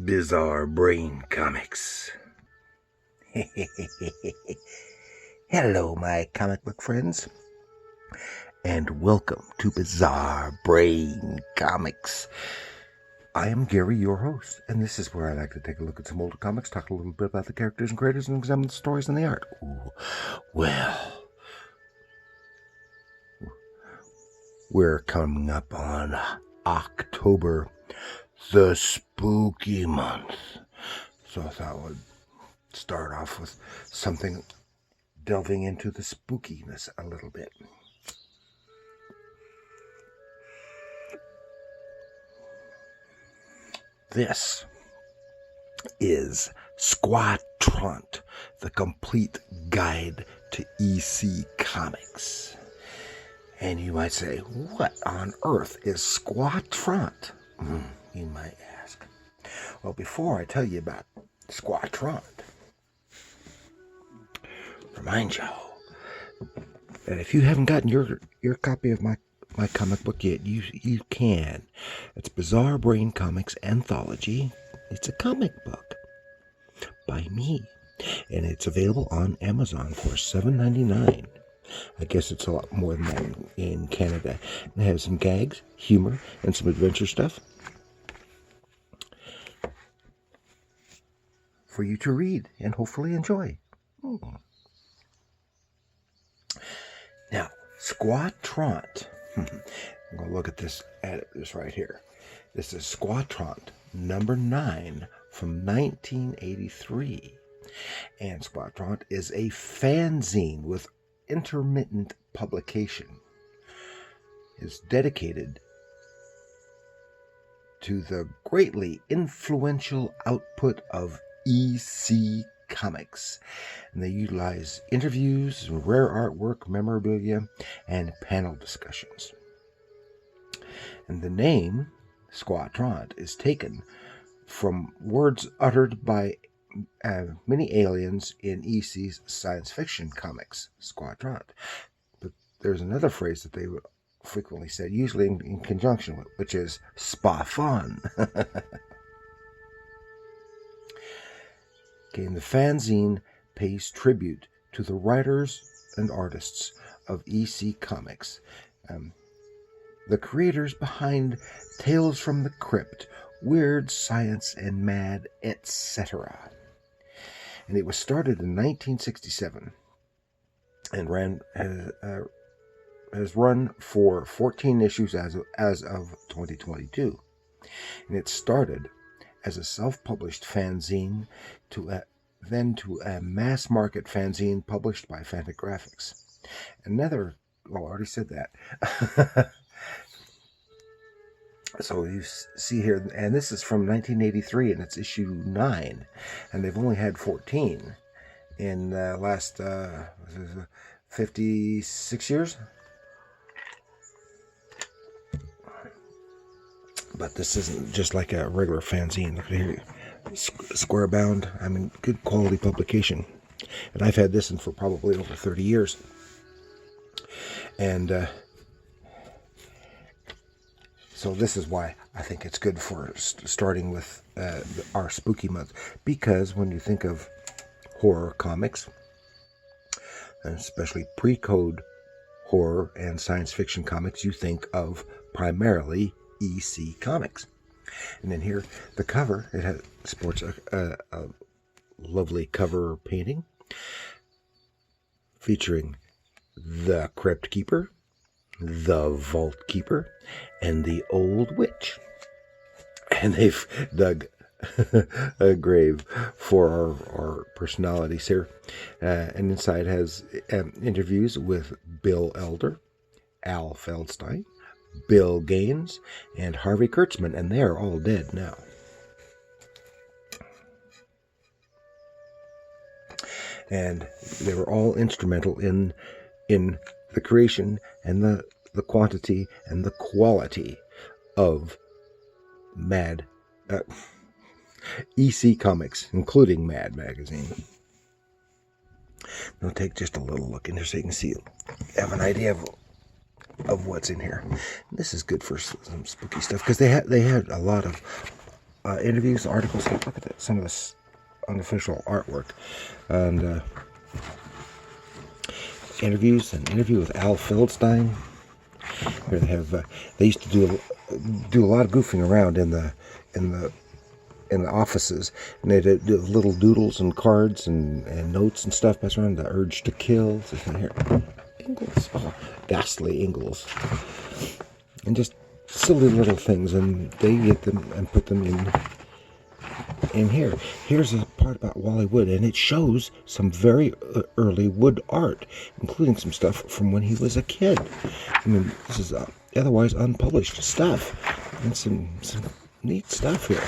Bizarre Brain Comics. Hello, my comic book friends, and welcome to Bizarre Brain Comics. I am Gary, your host, and this is where I like to take a look at some older comics, talk a little bit about the characters and creators, and examine the stories and the art. Ooh, well, we're coming up on October, the spooky month. So I thought I would start off with something delving into the spookiness a little bit. This is Squa Tront, the complete guide to EC Comics. And you might say, what on earth is Squa Tront? You might ask. Well, before I tell you about Squa Tront, remind y'all that if you haven't gotten your copy of my comic book yet, you can. It's Bizarre Brain Comics Anthology. It's a comic book by me, and it's available on Amazon for $7.99. I guess it's a lot more than that in Canada. It has some gags, humor, and some adventure stuff for you to read and hopefully enjoy. Now, Squa Tront. I'm going to look at this right here. This is Squa Tront, number 9 from 1983. And Squa Tront is a fanzine with intermittent publication. It's dedicated to the greatly influential output of EC Comics, and they utilize interviews, rare artwork, memorabilia, and panel discussions. And the name Squa Tront is taken from words uttered by many aliens in EC's science fiction comics, Squa Tront. But there's another phrase that they would frequently say, usually in conjunction with, which is spa fun. Okay, and the fanzine pays tribute to the writers and artists of EC Comics, the creators behind Tales from the Crypt, Weird Science and Mad, etc. And it was started in 1967 and has run for 14 issues as of 2022. And it started as a self-published fanzine then to a mass-market fanzine published by Fantagraphics. I already said that. So you see here, and this is from 1983, and it's issue 9, and they've only had 14 in the last 56 years. But this isn't just like a regular fanzine. Look at here, square bound. I mean, good quality publication. And I've had this one for probably over 30 years. And so this is why I think it's good for starting with our spooky month. Because when you think of horror comics, and especially pre-code horror and science fiction comics, you think of primarily EC Comics. And then here, the cover, it sports a lovely cover painting featuring the Crypt Keeper, the Vault Keeper, and the Old Witch. And they've dug a grave for our personalities here. And inside has interviews with Bill Elder, Al Feldstein, Bill Gaines, and Harvey Kurtzman, and they are all dead now. And they were all instrumental in the creation and the quantity and the quality of EC Comics, including Mad Magazine. Now take just a little look in here so you can see, have an idea of what's in here. This is good for some spooky stuff because they had a lot of interviews, articles. Look at that, some of this unofficial artwork, and interviews. An interview with Al Feldstein. Here they have. They used to do a lot of goofing around in the offices, and they did little doodles and cards and notes and stuff passed around. The Urge to Kill. Here, Ingalls, ghastly Ingalls, and just silly little things, and they get them and put them in here. Here's a part about Wally Wood, and it shows some very early Wood art, including some stuff from when he was a kid. I mean, this is otherwise unpublished stuff, and some neat stuff here.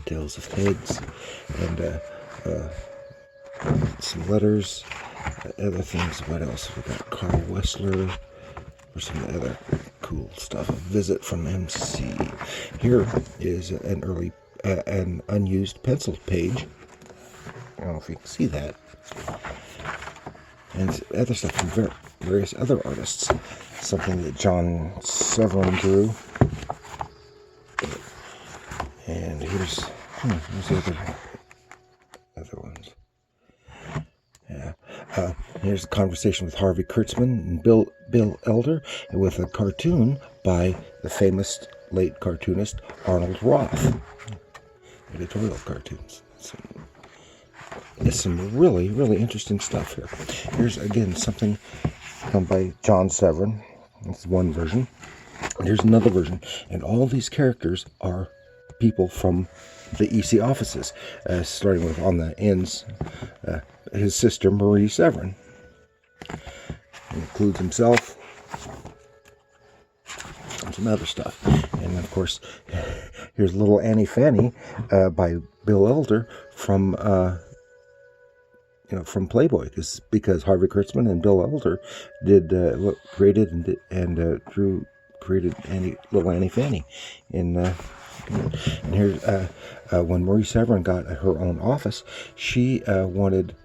Tales of Heads, and some letters, other things. What else? We got Carl Wessler, or some other cool stuff. A visit from MC. Here is an early, an unused pencil page. I don't know if you can see that. And other stuff from various other artists. Something that John Severin drew. And here's the other ones. Yeah. Here's a conversation with Harvey Kurtzman and Bill Elder, with a cartoon by the famous late cartoonist Arnold Roth. Editorial cartoons. There's some really, really interesting stuff here. Here's, again, something done by John Severin. That's one version. And here's another version. And all these characters are people from the EC offices, starting with, on the ends, his sister Marie Severin. Includes himself and some other stuff. And of course, here's Little Annie Fanny by Bill Elder from from Playboy, because Harvey Kurtzman and Bill Elder created Little Annie Fanny. And here's when Marie Severin got her own office, she wanted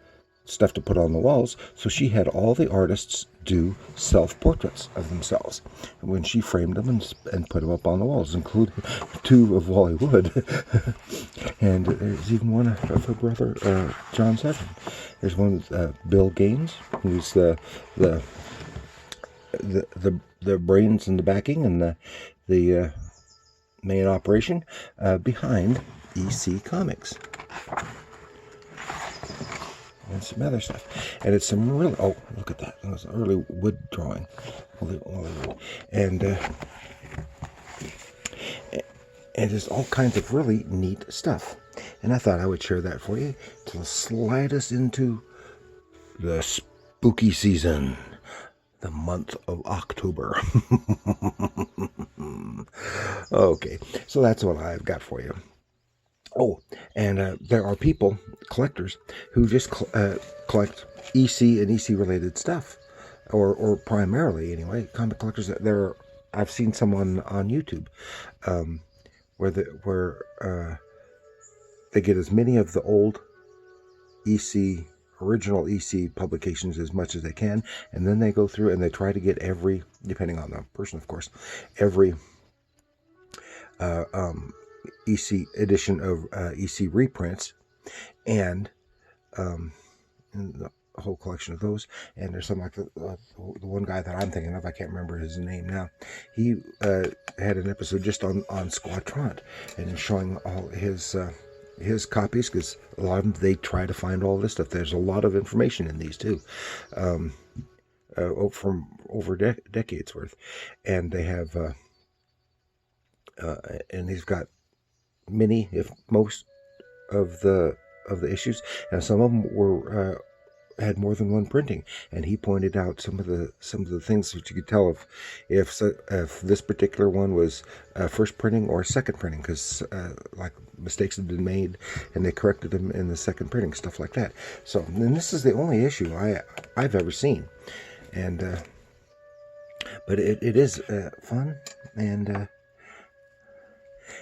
stuff to put on the walls, so she had all the artists do self-portraits of themselves. And when she framed them and put them up on the walls, including 2 of Wally Wood, and there's even one of her brother, John Severin. There's one with Bill Gaines, who's the brains and the backing and the main operation behind EC Comics. And some other stuff. And it's some really, oh, look at that. It was an early Wood drawing. And just all kinds of really neat stuff. And I thought I would share that for you to slide us into the spooky season, the month of October. Okay, so that's what I've got for you. Oh, and there are collectors, who just collect EC and EC-related stuff, or primarily, anyway, comic collectors. I've seen some on YouTube, where they get as many of the old original EC publications as much as they can, and then they go through and they try to get every, depending on the person, of course, every EC edition of EC reprints, and the whole collection of those. And there's something like the one guy that I'm thinking of, I can't remember his name now. He had an episode just on Squa Tront, and showing all his copies, because a lot of them, they try to find all this stuff. There's a lot of information in these too, from over decades worth, and they have and he's got many, if most, of the issues, and some of them were had more than one printing. And he pointed out some of the things that you could tell if this particular one was first printing or second printing, because like mistakes had been made and they corrected them in the second printing, stuff like that. So, and this is the only issue I've ever seen, and but it is fun, and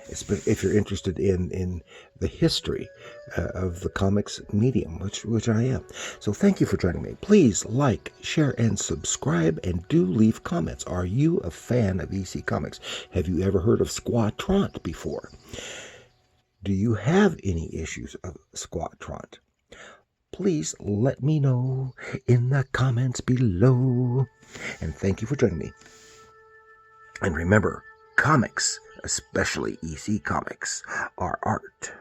if you're interested in the history of the comics medium, which I am. So thank you for joining me. Please like, share, and subscribe, and do leave comments. Are you a fan of EC Comics? Have you ever heard of Squa Tront before? Do you have any issues of Squa Tront? Please let me know in the comments below. And thank you for joining me. And remember, comics, especially EC Comics, are art.